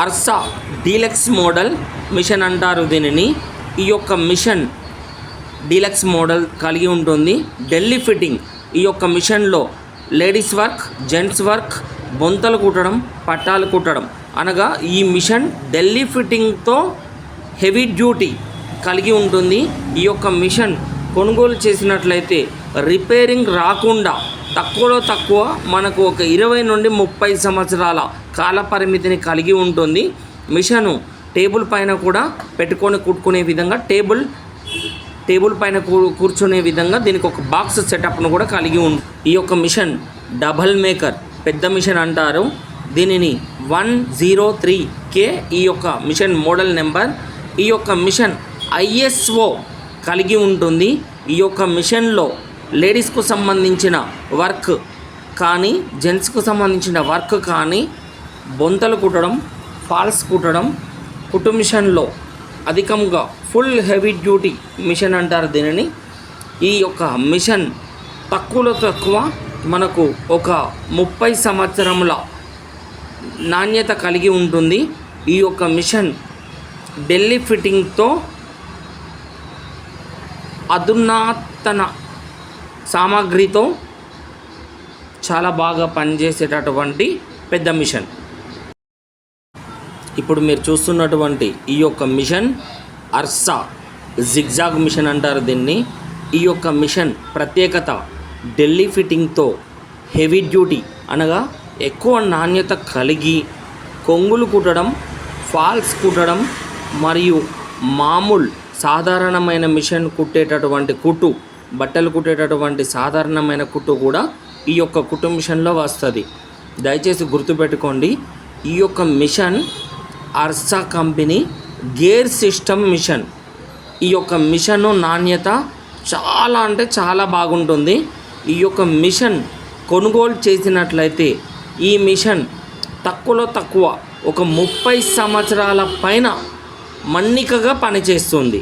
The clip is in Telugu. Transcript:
అర్సా డీలక్స్ మోడల్ మిషన్ అంటారు దీనిని. ఈ యొక్క మిషన్ డీలక్స్ మోడల్ కలిగి ఉంటుంది. ఢిల్లీ ఫిట్టింగ్. ఈ యొక్క మిషన్లో లేడీస్ వర్క్, జెంట్స్ వర్క్, బొంతలు కుట్టడం, పట్టాలు కుట్టడం, అనగా ఈ మిషన్ ఢిల్లీ ఫిట్టింగ్తో హెవీ డ్యూటీ కలిగి ఉంటుంది. ఈ యొక్క మిషన్ కొనుగోలు చేసినట్లయితే రిపేరింగ్ రాకుండా తక్కువలో తక్కువ మనకు ఒక 20 నుండి 30 సంవత్సరాల కాల పరిమితిని కలిగి ఉంటుంది. మిషను టేబుల్ పైన కూడా పెట్టుకొని కుట్టుకునే విధంగా, టేబుల్ పైన కూర్చునే విధంగా దీనికి ఒక బాక్స్ సెటప్ను కూడా కలిగి ఉంది. ఈ యొక్క మిషన్ డబల్ మేకర్, పెద్ద మిషన్ అంటారు దీనిని. 103K ఈ యొక్క మిషన్ మోడల్ నెంబర్. ఈ యొక్క మిషన్ ISO కలిగి ఉంటుంది. ఈ యొక్క మిషన్లో లేడీస్కు సంబంధించిన వర్క్ కానీ, జెంట్స్కు సంబంధించిన వర్క్ కానీ, బొంతలు కుట్టడం, ఫాల్స్ కుట్టడం, కుట్టు మిషన్లో అధికంగా ఫుల్ హెవీ డ్యూటీ మిషన్ అంటారు దీనిని. ఈ యొక్క మిషన్ తక్కువలో తక్కువ మనకు ఒక 30 సంవత్సరముల నాణ్యత కలిగి ఉంటుంది. ఈ యొక్క మిషన్ ఢిల్లీ ఫిట్టింగ్తో అధునాతన సామాగ్రితో చాలా బాగా పనిచేసేటటువంటి పెద్ద మిషన్. ఇప్పుడు మీరు చూస్తున్నటువంటి ఈ యొక్క మిషన్ అర్సా జిగ్జాగ్ మిషన్ అంటారు దీన్ని. ఈ యొక్క మిషన్ ప్రత్యేకత ఢిల్లీ ఫిట్టింగ్తో హెవీ డ్యూటీ, అనగా ఎక్కువ నాణ్యత కలిగి కొంగులు కుట్టడం, ఫాల్స్ కుట్టడం మరియు మామూలు సాధారణమైన మిషన్ కుట్టేటటువంటి కుట్టు, బట్టలు కుట్టేటటువంటి సాధారణమైన కుట్టు కూడా ఈ యొక్క కుట్టు మిషన్లో వస్తుంది. దయచేసి గుర్తుపెట్టుకోండి, ఈ యొక్క మిషన్ అర్సా కంపెనీ గేర్ సిస్టమ్ మిషన్. ఈ యొక్క మిషన్ నాణ్యత చాలా అంటే చాలా బాగుంటుంది. ఈ యొక్క మిషన్ కొనుగోలు చేసినట్లయితే ఈ మిషన్ తక్కువలో తక్కువ ఒక 30 సంవత్సరాల పైన మన్నికగా పనిచేస్తుంది.